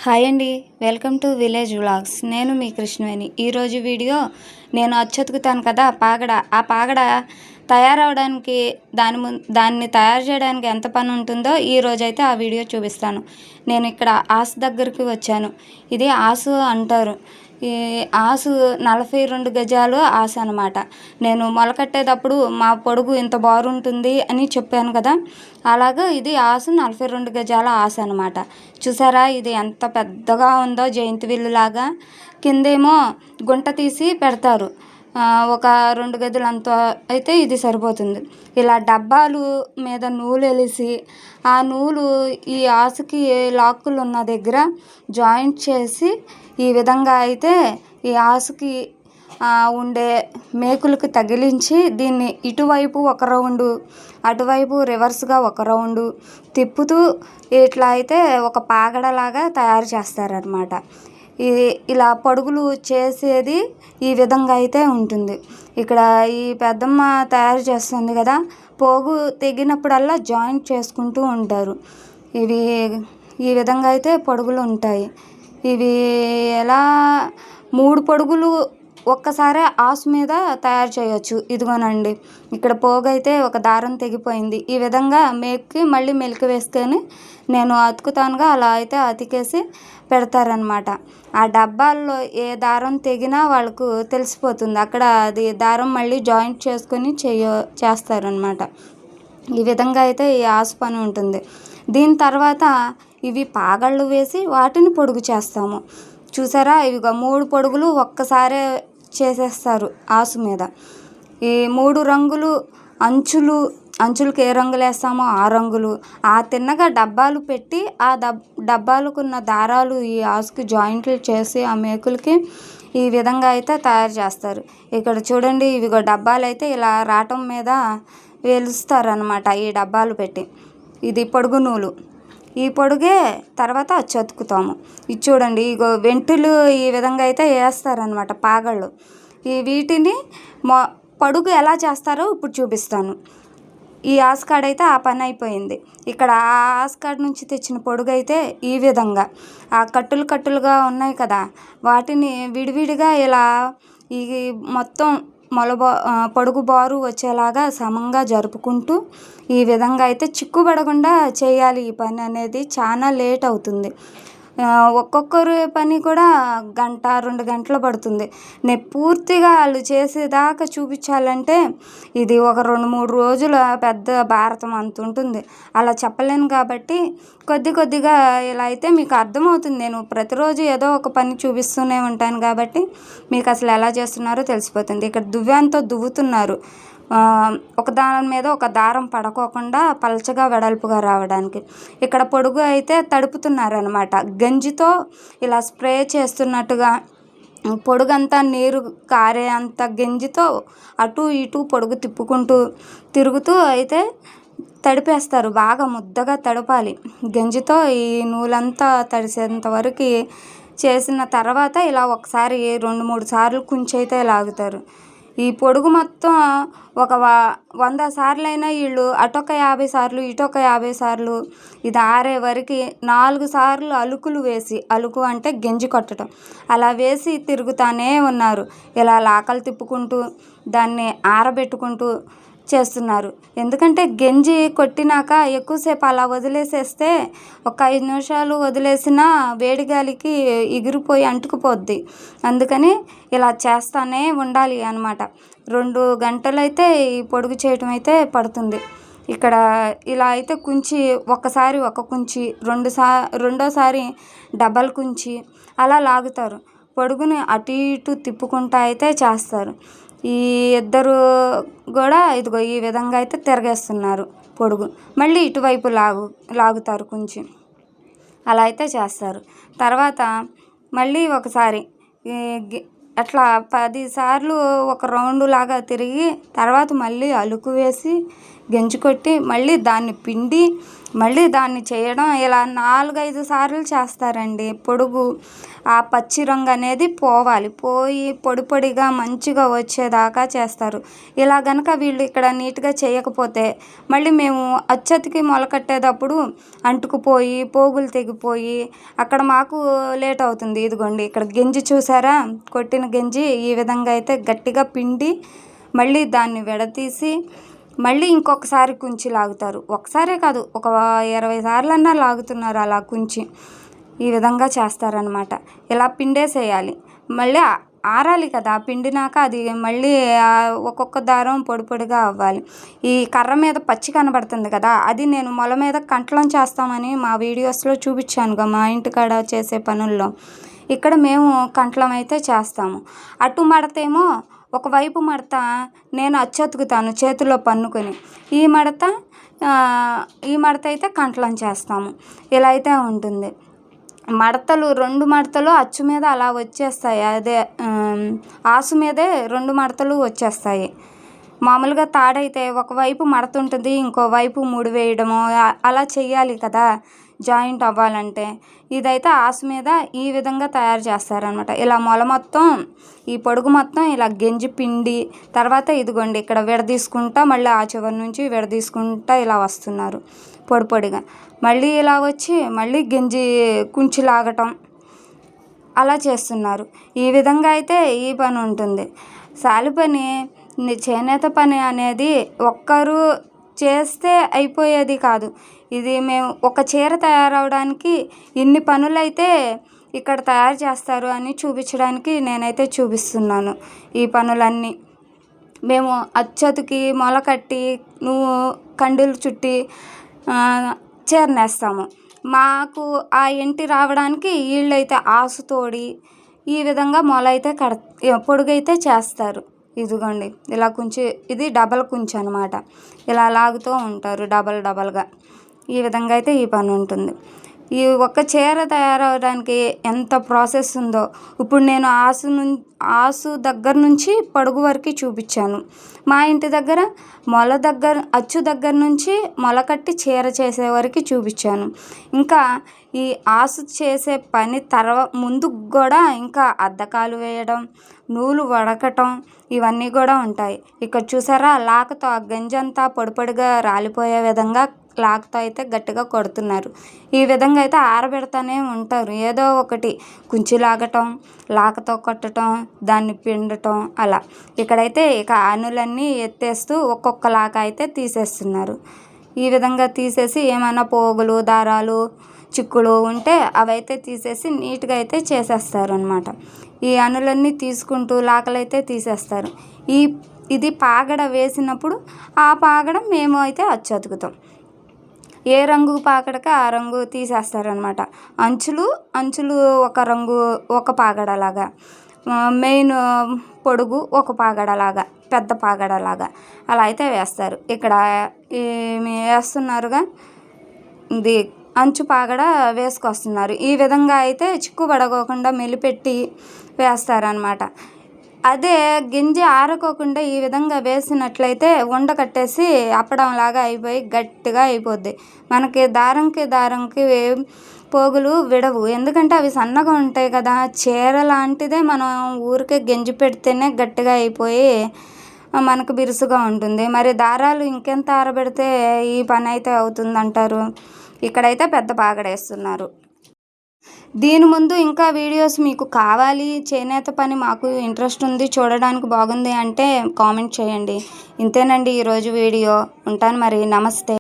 Hi అండి, welcome to village vlogs. నేను మీ కృష్ణవేణి. ఈరోజు వీడియో నేను అచ్చతుకుతాను కదా ఆ పాగడ తయారవడానికి దాన్ని తయారు చేయడానికి ఎంత పని ఉంటుందో ఈరోజైతే ఆ వీడియో చూపిస్తాను. నేను ఇక్కడ ఆసు దగ్గరికి వచ్చాను. ఇది ఆసు అంటారు. ఈ ఆసు 42 గజాలు ఆసు అనమాట. నేను మొలకట్టేటప్పుడు మా పొడుగు ఇంత బారుంటుంది అని చెప్పాను కదా, అలాగా ఇది ఆసు 42 గజాల ఆసు అనమాట. చూసారా ఇది ఎంత పెద్దగా ఉందో, జైంట్ విల్లు లాగా. కిందేమో గుంట తీసి పెడతారు. ఒక 2 గదులు అంత అయితే ఇది సరిపోతుంది. ఇలా డబ్బాలు మీద నూలు వెలిసి ఆ నూలు ఈ ఆసుకి లాక్కులు ఉన్న దగ్గర జాయింట్ చేసి ఈ విధంగా అయితే ఈ ఆసుకి ఉండే మేకులకు తగిలించి దీన్ని ఇటువైపు ఒక రౌండు, అటువైపు రివర్స్గా ఒక రౌండు తిప్పుతూ ఇట్లా అయితే ఒక పాగడలాగా తయారు చేస్తారనమాట. ఇలా పడుగులు చేసేది ఈ విధంగా అయితే ఉంటుంది. ఇక్కడ ఈ పెద్దమ్మ తయారు చేస్తుంది కదా, పోగు తెగినప్పుడల్లా జాయింట్ చేసుకుంటూ ఉంటారు. ఇవి ఈ విధంగా అయితే పొడుగులు ఉంటాయి. ఇవి ఎలా 3 పొడుగులు ఒక్కసారే ఆసు మీద తయారు చేయొచ్చు. ఇదిగోనండి, ఇక్కడ పోగు అయితే ఒక దారం తెగిపోయింది. ఈ విధంగా మేక్కి మళ్ళీ మెలికి వేసుకొని నేను అతుకుతానుగా, అలా అయితే అతికేసి పెడతారనమాట. ఆ డబ్బాల్లో ఏ దారం తెగినా వాళ్ళకు తెలిసిపోతుంది. అక్కడ అది దారం మళ్ళీ జాయింట్ చేసుకొని చేస్తారనమాట. ఈ విధంగా అయితే ఈ ఆసు పని ఉంటుంది. దీని తర్వాత ఇవి పాగళ్ళు వేసి వాటిని పొడుగు చేస్తాము. చూసారా, ఇవిగా 3 పొడుగులు ఒక్కసారే చేసేస్తారు ఆసు మీద. ఈ 3 రంగులు అంచులకు ఏ రంగులు వేస్తామో ఆ రంగులు తిన్నగా డబ్బాలు పెట్టి ఆ డబ్బాలకున్న దారాలు ఈ ఆసుకి జాయింట్లు చేసి ఆ మేకులకి ఈ విధంగా అయితే తయారు చేస్తారు. ఇక్కడ చూడండి, ఇవిగో డబ్బాలు అయితే ఇలా రాటం మీద వెలుస్తారనమాట ఈ డబ్బాలు పెట్టి. ఇది పొడుగు నూలు. ఈ పొడుగే తర్వాత అచ్చతుకుతాము. ఇది చూడండి, ఇగో వెంటులు ఈ విధంగా అయితే వేస్తారనమాట పాగళ్ళు. వీటిని పొడుగు ఎలా చేస్తారో ఇప్పుడు చూపిస్తాను. ఈ ఆస్కాడ అయితే ఆ పని అయిపోయింది. ఇక్కడ ఆ ఆస్కాడ నుంచి తెచ్చిన పొడుగు అయితే ఈ విధంగా ఆ కట్టులుగా ఉన్నాయి కదా, వాటిని విడివిడిగా ఇలా ఈ మొత్తం పొడుగు బారు వచ్చేలాగా సమంగా జరుపుకుంటూ ఈ విధంగా అయితే చిక్కుపడకుండా చేయాలి. ఈ పని అనేది చాలా లేట్ అవుతుంది. ఒక్కొక్కరు పని కూడా 1-2 గంటలు పడుతుంది. నేను పూర్తిగా వాళ్ళు చేసేదాకా చూపించాలంటే ఇది ఒక 2-3 రోజుల పెద్ద భారతం అంత ఉంటుంది. అలా చెప్పలేను కాబట్టి కొద్దిగా ఇలా అయితే మీకు అర్థమవుతుంది. నేను ప్రతిరోజు ఏదో ఒక పని చూపిస్తూనే ఉంటాను కాబట్టి మీకు అసలు ఎలా చేస్తున్నారో తెలిసిపోతుంది. ఇక్కడ దువ్వెనతో దువ్వుతున్నారు. ఒక దాని మీద ఒక దారం పడుకోకుండా పలచగా వెడల్పుగా రావడానికి. ఇక్కడ పొడుగు అయితే తడుపుతున్నారనమాట. గంజితో ఇలా స్ప్రే చేస్తున్నట్టుగా పొడుగంతా నీరు కారే అంత గంజితో అటు ఇటు పొడుగు తిరుగుతూ అయితే తడిపేస్తారు. బాగా ముద్దగా తడపాలి గంజితో. ఈ నూలంతా తడిసేంత వరకు చేసిన తర్వాత ఇలా ఒకసారి 2-3 సార్లు కుంచైతే లాగుతారు. ఈ పొడుగు మొత్తం ఒక 100 సార్లైనా వీళ్ళు అటొక 50 సార్లు ఇటొక 50 సార్లు ఇది ఆరే వరకు 4 సార్లు అలుకు అంటే గంజి కొట్టడం, అలా వేసి తిరుగుతానే ఉన్నారు. ఇలా లాకలు తిప్పుకుంటూ దాన్ని ఆరబెట్టుకుంటూ చేస్తున్నారు. ఎందుకంటే గంజి కొట్టినాక ఎక్కువసేపు అలా వదిలేసేస్తే ఒక 5 నిమిషాలు వదిలేసినా వేడిగాలికి ఎగిరిపోయి అంటుకుపోద్ది. అందుకని ఇలా చేస్తానే ఉండాలి అన్నమాట. 2 గంటలైతే ఈ పొడుగు చేయటం అయితే పడుతుంది. ఇక్కడ ఇలా అయితే కుంచి ఒక్కసారి ఒక కుంచి, రెండోసారి డబల్ కుంచి అలా లాగుతారు. పొడుగుని అటు ఇటు తిప్పుకుంటా అయితే చేస్తారు. ఈ ఇద్దరు కూడా ఇదిగో ఈ విధంగా అయితే తిరగేస్తున్నారు పొడుగు. మళ్ళీ ఇటువైపు లాగుతారు కుంచి. అలా అయితే చేస్తారు. తర్వాత మళ్ళీ ఒకసారి అట్లా 10 సార్లు ఒక రౌండ్ లాగా తిరిగి తర్వాత మళ్ళీ అలుకు వేసి గంజి కొట్టి మళ్ళీ దాన్ని పిండి మళ్ళీ దాన్ని చేయడం ఇలా 4-5 సార్లు చేస్తారండి. పొడుగు ఆ పచ్చి రంగు అనేది పోవాలి, పోయి పొడి పొడిగా మంచిగా వచ్చేదాకా చేస్తారు. ఇలా గనక వీళ్ళు ఇక్కడ నీట్గా చేయకపోతే మళ్ళీ మేము అచ్చతికి మొలకట్టేటప్పుడు అంటుకుపోయి పోగులు తెగిపోయి అక్కడ మాకు లేట్ అవుతుంది. ఇదిగోండి ఇక్కడ గెంజి చూసారా, కొట్టిన గెంజి ఈ విధంగా అయితే గట్టిగా పిండి మళ్ళీ దాన్ని విడతీసి మళ్ళీ ఇంకొకసారి కుంచి లాగుతారు. ఒకసారే కాదు, ఒక 20 సార్లన్నా లాగుతున్నారు అలా కుంచి. ఈ విధంగా చేస్తారనమాట. ఇలా పిండేసేయాలి, మళ్ళీ ఆరాలి కదా, పిండినాక అది మళ్ళీ ఒక్కొక్క దారం పొడి పొడిగా అవ్వాలి. ఈ కర్ర మీద పచ్చి కనబడుతుంది కదా, అది నేను మొల మీద కంట్లం చేస్తామని మా వీడియోస్లో చూపించానుగా మా ఇంటికాడ చేసే పనుల్లో. ఇక్కడ మేము కంట్లం అయితే చేస్తాము. అటు మడతేమో ఒకవైపు మడత నేను అచ్చతుకుతాను చేతిలో పన్నుకొని, ఈ మడత అయితే కంట్లం చేస్తాము. ఇలా అయితే ఉంటుంది. మడతలు 2 మడతలు అచ్చు మీద అలా వచ్చేస్తాయి, అదే ఆసు మీదే 2 మడతలు వచ్చేస్తాయి. మామూలుగా తాడైతే ఒకవైపు మడత ఉంటుంది, ఇంకోవైపు ముడి వేయడము అలా చెయ్యాలి కదా జాయింట్ అవ్వాలంటే. ఇదైతే ఆసు మీద ఈ విధంగా తయారు చేస్తారనమాట. ఇలా మొల మొత్తం ఈ పొడుగు మొత్తం ఇలా గెంజి పిండి తర్వాత ఇదిగోండి ఇక్కడ విడదీసుకుంటా మళ్ళీ ఆ చివరి నుంచి విడదీసుకుంటా ఇలా వస్తున్నారు పొడి పొడిగా. మళ్ళీ ఇలా వచ్చి మళ్ళీ గెంజి కుంచి లాగటం అలా చేస్తున్నారు. ఈ విధంగా అయితే ఈ పని ఉంటుంది. సాలి పని, చేనేత పని అనేది ఒక్కరు చేస్తే అయిపోయేది కాదు. ఇది మేము ఒక చీర తయారవడానికి ఇన్ని పనులైతే ఇక్కడ తయారు చేస్తారు అని చూపించడానికి నేనైతే చూపిస్తున్నాను ఈ పనులన్నీ. మేము అచ్చతికి మొలకట్టి నువ్వు కండులు చుట్టి చీర నేస్తాము. మాకు ఆ ఇంటి రావడానికి వీళ్ళైతే ఆసు తోడి ఈ విధంగా మొల అయితే పొడుగైతే చేస్తారు. ఇదిగోండి ఇలా కుంచి, ఇది డబల్ కుంచి అనమాట. ఇలా లాగుతూ ఉంటారు డబల్గా. ఈ విధంగా అయితే ఈ పని ఉంటుంది. ఈ ఒక్క చీర తయారవడానికి ఎంత ప్రాసెస్ ఉందో ఇప్పుడు నేను ఆసు దగ్గర నుంచి పొడుగు వరకు చూపించాను. మా ఇంటి దగ్గర అచ్చు దగ్గర నుంచి మొలకట్టి చీర చేసే వరకు చూపించాను. ఇంకా ఈ ఆసు చేసే పని ముందు కూడా ఇంకా అద్దకాలు వేయడం, నూలు వడకటం ఇవన్నీ కూడా ఉంటాయి. ఇక్కడ చూసారా, లాకతో ఆ గంజంతా పొడి పొడిగా రాలిపోయే విధంగా లాకతో అయితే గట్టిగా కొడుతున్నారు. ఈ విధంగా అయితే ఆరబెడతానే ఉంటారు. ఏదో ఒకటి కుంచి లాగటం, లాకతో కొట్టడం, దాన్ని పిండటం అలా. ఇక్కడైతే ఇక అణులన్నీ ఎత్తేస్తూ ఒక్కొక్క లాక అయితే తీసేస్తున్నారు. ఈ విధంగా తీసేసి ఏమైనా పోగులు దారాలు చిక్కులు ఉంటే అవైతే తీసేసి నీట్గా అయితే చేసేస్తారు అనమాట. ఈ అణులన్నీ తీసుకుంటూ లాకలైతే తీసేస్తారు. ఇది పాగడ వేసినప్పుడు ఆ పాగడ మేము అయితే అచ్చతుకుతాం. ఏ రంగు పాగడకి ఆ రంగు తీసేస్తారనమాట. అంచులు ఒక రంగు ఒక పాగడలాగా, మెయిన్ పొడుగు ఒక పాగడలాగా, పెద్ద పాగడలాగా అలా అయితే వేస్తారు. ఇక్కడ వేస్తున్నారుగా, ఇది అంచు పాగడ వేసుకొస్తున్నారు. ఈ విధంగా అయితే చిక్కు పడకోకుండా మెలిపెట్టి వేస్తారనమాట. అదే గింజ ఆరకోకుండా ఈ విధంగా వేసినట్లయితే ఉండ కట్టేసి అప్పడంలాగా అయిపోయి గట్టిగా అయిపోద్ది. మనకి దారంకి పోగులు విడవు, ఎందుకంటే అవి సన్నగా ఉంటాయి కదా. చీర లాంటిదే మనం ఊరికే గెంజి పెడితేనే గట్టిగా అయిపోయి మనకు బిరుసుగా ఉంటుంది. మరి దారాలు ఇంకెంత ఆరబెడితే ఈ పని అయితే అవుతుందంటారు. ఇక్కడైతే పెద్ద పాగడేస్తున్నారు. దీని ముందు ఇంకా వీడియోస్ మీకు కావాలి, చేనేత పని మాకు ఇంట్రెస్ట్ ఉంది, చూడడానికి బాగుంది అంటే కామెంట్ చేయండి. ఇంతేనండి ఈరోజు వీడియో. ఉంటాను మరి, నమస్తే.